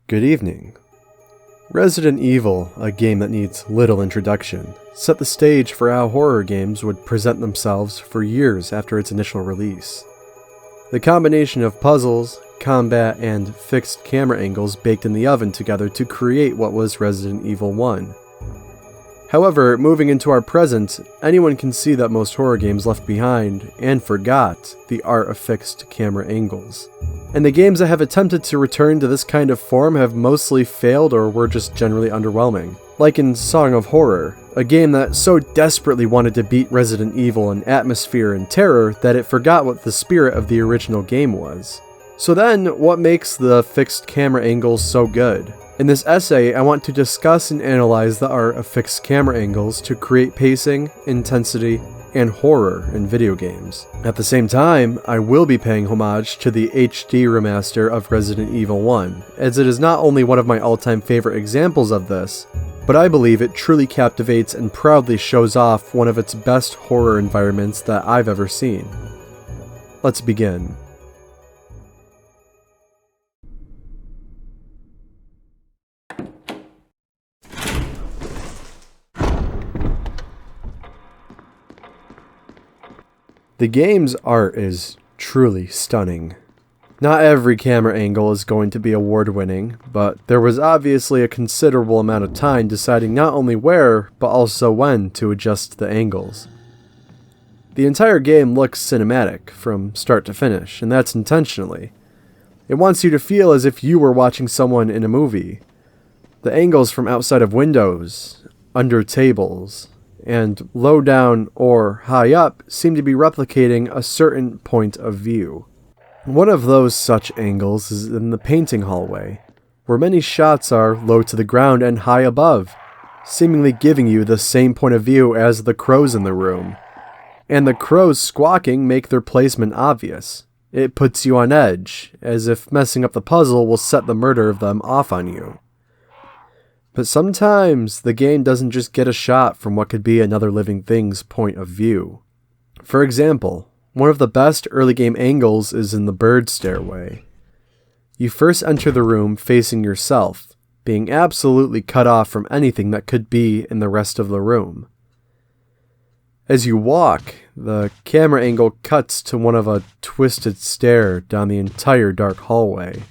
Good evening. Resident Evil, a game that needs little introduction, set the stage for how horror games would present themselves for years after its initial release. The combination of puzzles, combat, and fixed camera angles baked in the oven together to create what was Resident Evil 1. However, moving into our present, anyone can see that most horror games left behind, and forgot, the art of fixed camera angles. And the games that have attempted to return to this kind of form have mostly failed or were just generally underwhelming. Like in Song of Horror, a game that so desperately wanted to beat Resident Evil in atmosphere and terror that it forgot what the spirit of the original game was. So then, what makes the fixed camera angles so good? In this essay, I want to discuss and analyze the art of fixed camera angles to create pacing, intensity, and horror in video games. At the same time, I will be paying homage to the HD Remaster of Resident Evil 1, as it is not only one of my all-time favorite examples of this, but I believe it truly captivates and proudly shows off one of its best horror environments that I've ever seen. Let's begin. The game's art is truly stunning. Not every camera angle is going to be award-winning, but there was obviously a considerable amount of time deciding not only where, but also when to adjust the angles. The entire game looks cinematic from start to finish, and that's intentionally. It wants you to feel as if you were watching someone in a movie. The angles from outside of windows, under tables, and low down or high up seem to be replicating a certain point of view. One of those such angles is in the painting hallway, where many shots are low to the ground and high above, seemingly giving you the same point of view as the crows in the room. And the crows squawking make their placement obvious. It puts you on edge, as if messing up the puzzle will set the murder of them off on you. But sometimes, the game doesn't just get a shot from what could be another living thing's point of view. For example, one of the best early game angles is in the bird stairway. You first enter the room facing yourself, being absolutely cut off from anything that could be in the rest of the room. As you walk, the camera angle cuts to one of a twisted stair down the entire dark hallway.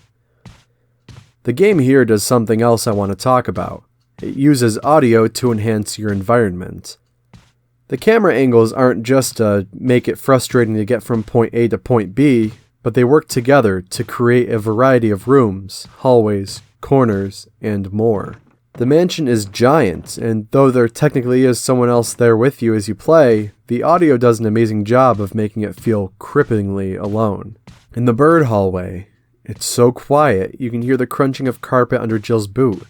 The game here does something else I want to talk about. It uses audio to enhance your environment. The camera angles aren't just to make it frustrating to get from point A to point B, but they work together to create a variety of rooms, hallways, corners, and more. The mansion is giant, and though there technically is someone else there with you as you play, the audio does an amazing job of making it feel cripplingly alone. In the bird hallway, it's so quiet you can hear the crunching of carpet under Jill's boot,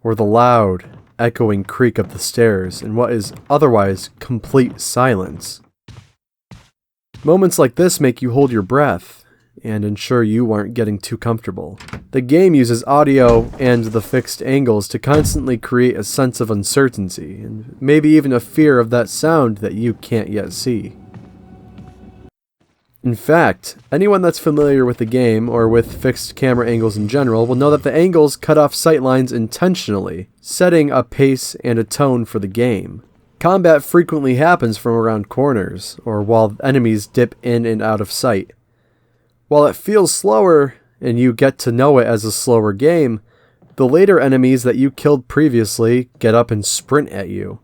or the loud, echoing creak of the stairs in what is otherwise complete silence. Moments like this make you hold your breath and ensure you aren't getting too comfortable. The game uses audio and the fixed angles to constantly create a sense of uncertainty, and maybe even a fear of that sound that you can't yet see. In fact, anyone that's familiar with the game, or with fixed camera angles in general, will know that the angles cut off sightlines intentionally, setting a pace and a tone for the game. Combat frequently happens from around corners, or while enemies dip in and out of sight. While it feels slower, and you get to know it as a slower game, the later enemies that you killed previously get up and sprint at you,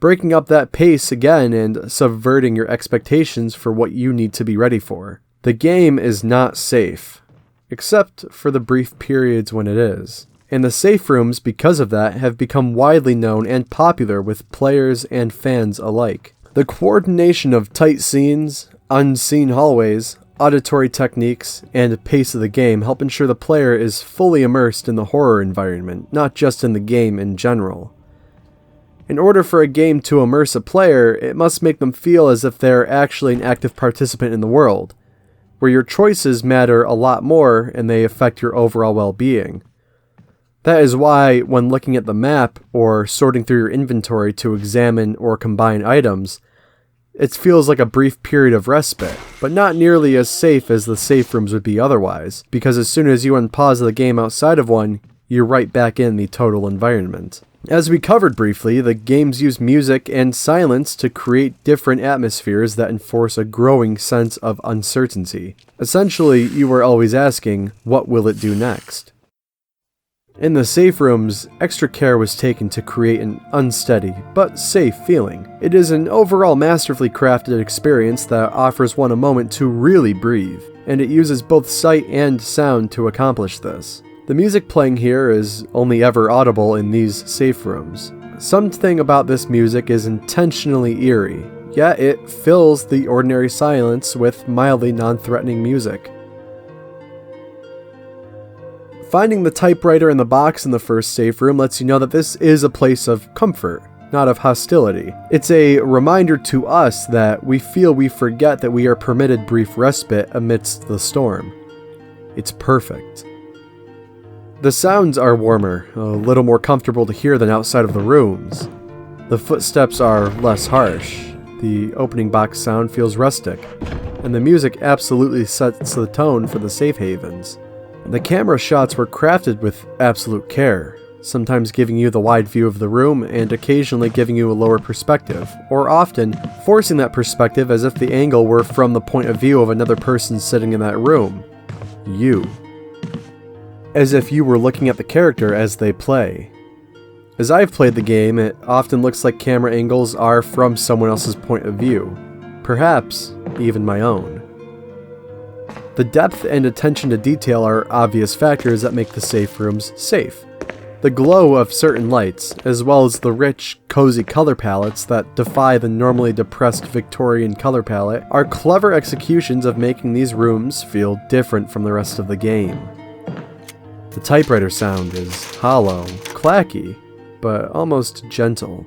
breaking up that pace again and subverting your expectations for what you need to be ready for. The game is not safe, except for the brief periods when it is. And the safe rooms, because of that, have become widely known and popular with players and fans alike. The coordination of tight scenes, unseen hallways, auditory techniques, and pace of the game help ensure the player is fully immersed in the horror environment, not just in the game in general. In order for a game to immerse a player, it must make them feel as if they're actually an active participant in the world, where your choices matter a lot more and they affect your overall well-being. That is why, when looking at the map or sorting through your inventory to examine or combine items, It feels like a brief period of respite, but not nearly as safe as the safe rooms would be otherwise, because as soon as you unpause the game outside of one, you're right back in the total environment. As we covered briefly, the games use music and silence to create different atmospheres that enforce a growing sense of uncertainty. Essentially, you are always asking, what will it do next? In the safe rooms, extra care was taken to create an unsteady, but safe feeling. It is an overall masterfully crafted experience that offers one a moment to really breathe, and it uses both sight and sound to accomplish this. The music playing here is only ever audible in these safe rooms. Something about this music is intentionally eerie, yet it fills the ordinary silence with mildly non-threatening music. Finding the typewriter in the box in the first safe room lets you know that this is a place of comfort, not of hostility. It's a reminder to us that we feel we forget that we are permitted brief respite amidst the storm. It's perfect. The sounds are warmer, a little more comfortable to hear than outside of the rooms. The footsteps are less harsh. The opening box sound feels rustic, and the music absolutely sets the tone for the safe havens. The camera shots were crafted with absolute care, sometimes giving you the wide view of the room and occasionally giving you a lower perspective, or often forcing that perspective as if the angle were from the point of view of another person sitting in that room. You. As if you were looking at the character as they play. As I've played the game, it often looks like camera angles are from someone else's point of view, perhaps even my own. The depth and attention to detail are obvious factors that make the safe rooms safe. The glow of certain lights, as well as the rich, cozy color palettes that defy the normally depressed Victorian color palette, are clever executions of making these rooms feel different from the rest of the game. The typewriter sound is hollow, clacky, but almost gentle.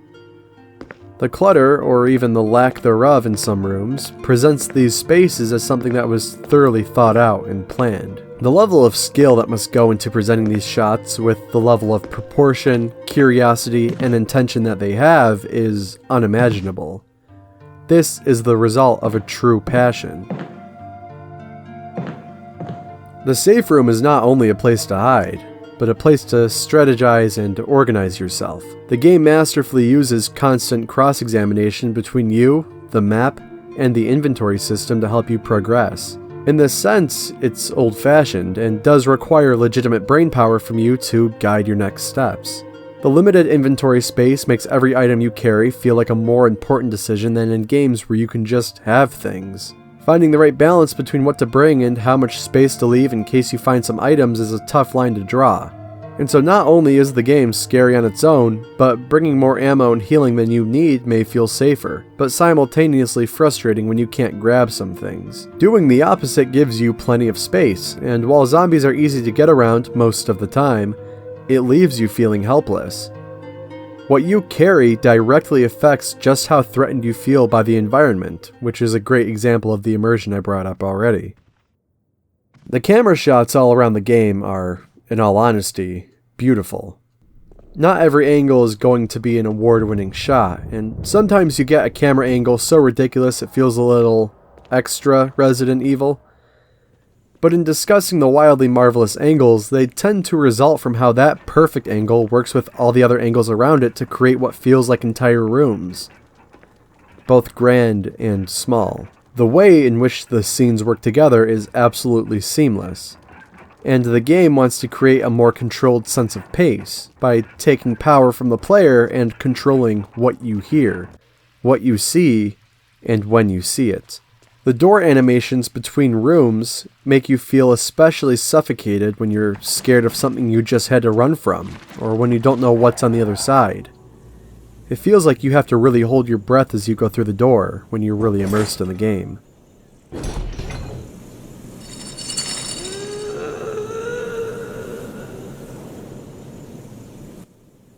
The clutter, or even the lack thereof in some rooms, presents these spaces as something that was thoroughly thought out and planned. The level of skill that must go into presenting these shots with the level of proportion, curiosity, and intention that they have is unimaginable. This is the result of a true passion. The safe room is not only a place to hide, but a place to strategize and organize yourself. The game masterfully uses constant cross-examination between you, the map, and the inventory system to help you progress. In this sense, it's old-fashioned and does require legitimate brainpower from you to guide your next steps. The limited inventory space makes every item you carry feel like a more important decision than in games where you can just have things. Finding the right balance between what to bring and how much space to leave in case you find some items is a tough line to draw. And so not only is the game scary on its own, but bringing more ammo and healing than you need may feel safer, but simultaneously frustrating when you can't grab some things. Doing the opposite gives you plenty of space, and while zombies are easy to get around most of the time, it leaves you feeling helpless. What you carry directly affects just how threatened you feel by the environment, which is a great example of the immersion I brought up already. The camera shots all around the game are, in all honesty, beautiful. Not every angle is going to be an award-winning shot, and sometimes you get a camera angle so ridiculous it feels a little extra Resident Evil. But in discussing the wildly marvelous angles, they tend to result from how that perfect angle works with all the other angles around it to create what feels like entire rooms, both grand and small. The way in which the scenes work together is absolutely seamless, and the game wants to create a more controlled sense of pace by taking power from the player and controlling what you hear, what you see, and when you see it. The door animations between rooms make you feel especially suffocated when you're scared of something you just had to run from, or when you don't know what's on the other side. It feels like you have to really hold your breath as you go through the door when you're really immersed in the game.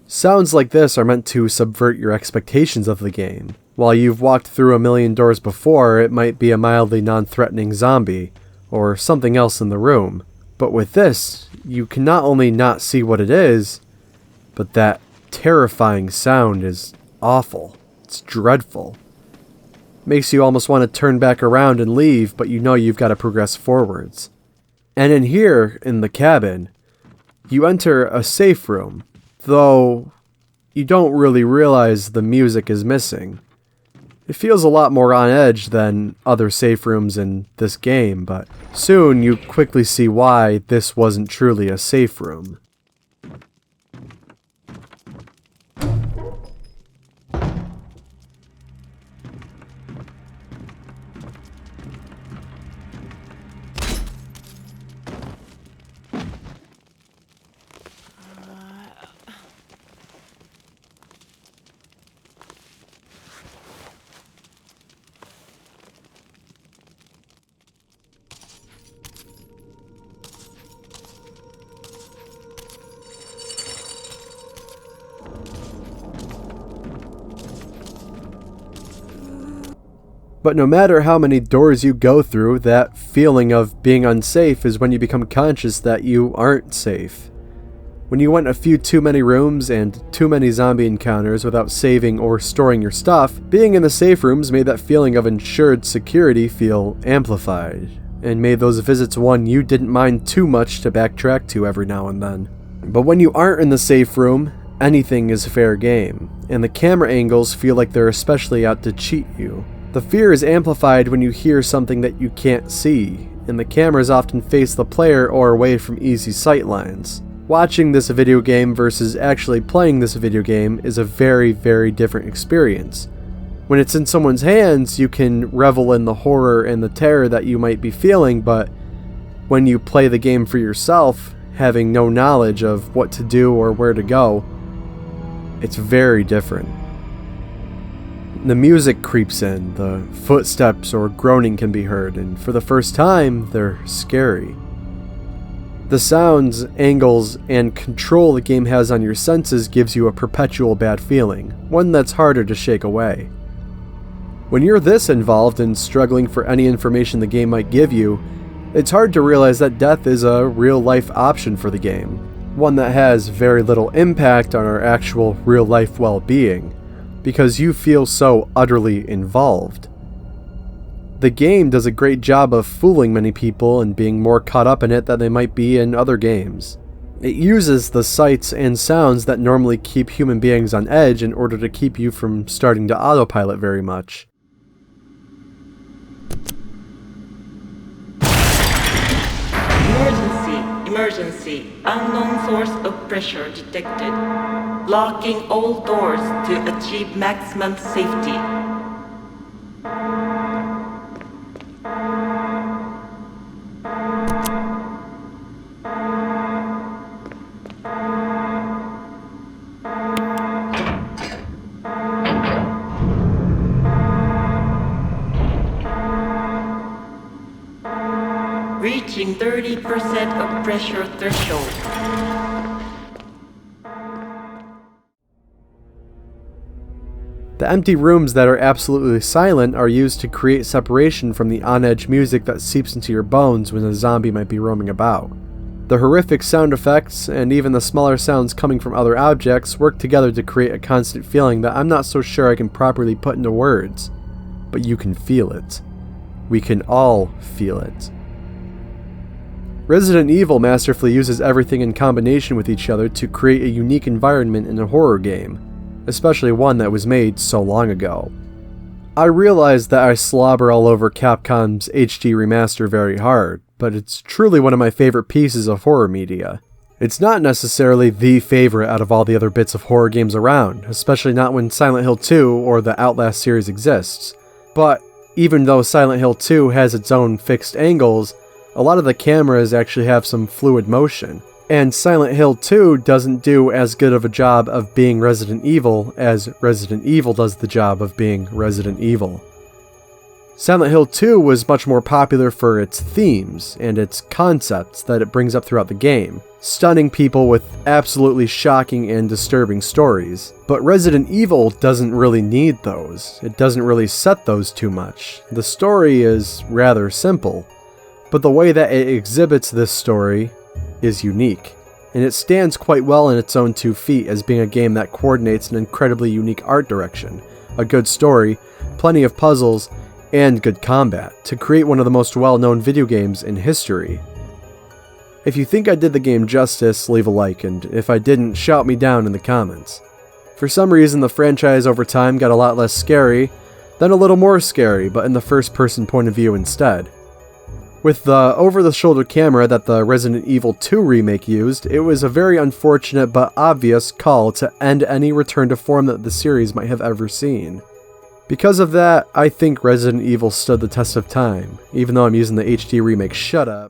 Sounds like this are meant to subvert your expectations of the game. While you've walked through a million doors before, it might be a mildly non-threatening zombie, or something else in the room. But with this, you can not only not see what it is, but that terrifying sound is awful. It's dreadful. Makes you almost want to turn back around and leave, but you know you've got to progress forwards. And in here, in the cabin, you enter a safe room, though you don't really realize the music is missing. It feels a lot more on edge than other safe rooms in this game, but soon you quickly see why this wasn't truly a safe room. But no matter how many doors you go through, that feeling of being unsafe is when you become conscious that you aren't safe. When you went a few too many rooms and too many zombie encounters without saving or storing your stuff, being in the safe rooms made that feeling of ensured security feel amplified, and made those visits one you didn't mind too much to backtrack to every now and then. But when you aren't in the safe room, anything is fair game, and the camera angles feel like they're especially out to cheat you. The fear is amplified when you hear something that you can't see, and the cameras often face the player or away from easy sight lines. Watching this video game versus actually playing this video game is a very, very different experience. When it's in someone's hands, you can revel in the horror and the terror that you might be feeling, but when you play the game for yourself, having no knowledge of what to do or where to go, it's very different. The music creeps in, the footsteps or groaning can be heard, and for the first time, they're scary. The sounds, angles, and control the game has on your senses gives you a perpetual bad feeling, one that's harder to shake away. When you're this involved and struggling for any information the game might give you, it's hard to realize that death is a real-life option for the game, one that has very little impact on our actual real-life well-being, because you feel so utterly involved. The game does a great job of fooling many people and being more caught up in it than they might be in other games. It uses the sights and sounds that normally keep human beings on edge in order to keep you from starting to autopilot very much. Emergency. Unknown source of pressure detected. Locking all doors to achieve maximum safety. Reaching 30% of pressure threshold. The empty rooms that are absolutely silent are used to create separation from the on-edge music that seeps into your bones when a zombie might be roaming about. The horrific sound effects, and even the smaller sounds coming from other objects, work together to create a constant feeling that I'm not so sure I can properly put into words. But you can feel it. We can all feel it. Resident Evil masterfully uses everything in combination with each other to create a unique environment in a horror game, especially one that was made so long ago. I realize that I slobber all over Capcom's HD Remaster very hard, but it's truly one of my favorite pieces of horror media. It's not necessarily the favorite out of all the other bits of horror games around, especially not when Silent Hill 2 or the Outlast series exists. But even though Silent Hill 2 has its own fixed angles, a lot of the cameras actually have some fluid motion, and Silent Hill 2 doesn't do as good of a job of being Resident Evil as Resident Evil does the job of being Resident Evil. Silent Hill 2 was much more popular for its themes and its concepts that it brings up throughout the game, stunning people with absolutely shocking and disturbing stories. But Resident Evil doesn't really need those. It doesn't really set those too much. The story is rather simple. But the way that it exhibits this story is unique, and it stands quite well in its own 2 feet as being a game that coordinates an incredibly unique art direction, a good story, plenty of puzzles and good combat to create one of the most well-known video games in history. If you think I did the game justice, leave a like, and if I didn't, shout me down in the comments. For some reason, the franchise over time got a lot less scary, then a little more scary, but in the first-person point of view instead. With the over-the-shoulder camera that the Resident Evil 2 remake used, it was a very unfortunate but obvious call to end any return to form that the series might have ever seen. Because of that, I think Resident Evil stood the test of time, even though I'm using the HD remake. Shut up.